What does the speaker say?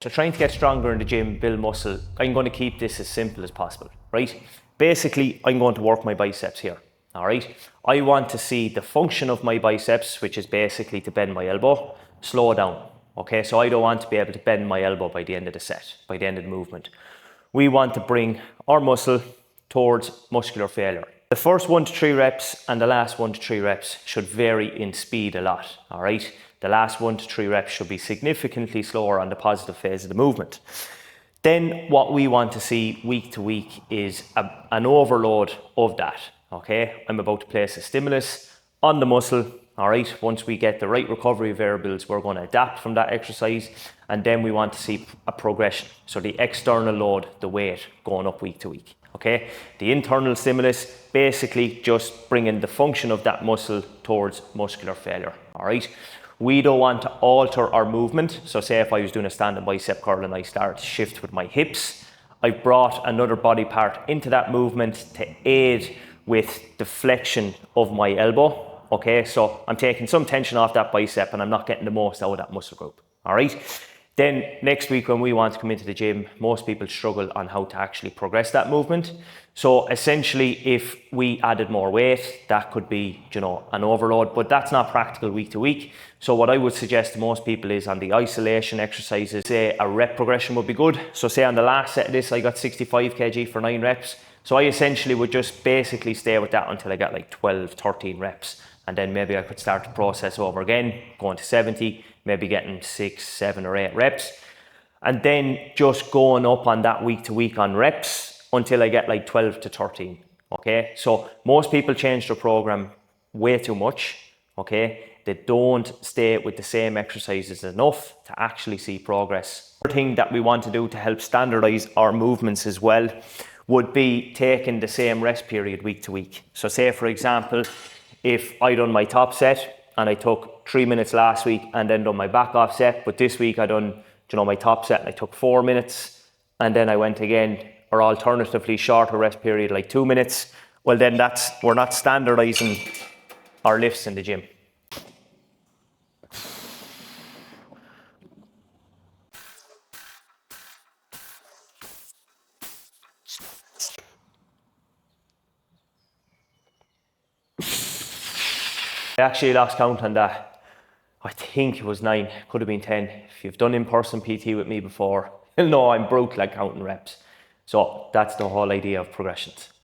So trying to get stronger in the gym, build muscle, I'm going to keep this as simple as possible, right? Basically, I'm going to work my biceps here, all right? I want to see the function of my biceps, which is basically to bend my elbow, slow down, okay? So I don't want to be able to bend my elbow by the end of the set, by the end of the movement. We want to bring our muscle towards muscular failure. The first 1 to 3 reps and the last 1 to 3 reps should vary in speed a lot, all right? The last 1 to 3 reps should be significantly slower on the positive phase of the movement. Then what we want to see week to week is an overload of that, okay? I'm about to place a stimulus on the muscle, all right? Once we get the right recovery variables, we're going to adapt from that exercise, and then we want to see a progression. So the external load, the weight, going up week to week, okay? The internal stimulus, basically just bringing the function of that muscle towards muscular failure, all right? We don't want to alter our movement. So say if I was doing a standing bicep curl and I start to shift with my hips, I've brought another body part into that movement to aid with the flexion of my elbow. Okay, so I'm taking some tension off that bicep and I'm not getting the most out of that muscle group. All right. Then next week when we want to come into the gym, most people struggle on how to actually progress that movement. So essentially, if we added more weight, that could be, an overload, but that's not practical week to week. So what I would suggest to most people is on the isolation exercises, say a rep progression would be good. So say on the last set of this, I got 65 kg for 9 reps. So I essentially would just basically stay with that until I got like 12, 13 reps. And then maybe I could start the process over again, going to 70, maybe getting 6, 7 or 8 reps. And then just going up on that week to week on reps until I get like 12 to 13, okay? So most people change their program way too much, okay? They don't stay with the same exercises enough to actually see progress. Another thing that we want to do to help standardize our movements as well would be taking the same rest period week to week. So say for example, if I done my top set and I took 3 minutes last week and then done my back off set, but this week I done, my top set and I took 4 minutes and then I went again, or alternatively shorter rest period like 2 minutes, well then we're not standardizing our lifts in the gym. I actually lost count on that. I think it was 9, could have been 10. If you've done in-person PT with me before, you'll know I'm brutal at counting reps. So that's the whole idea of progressions.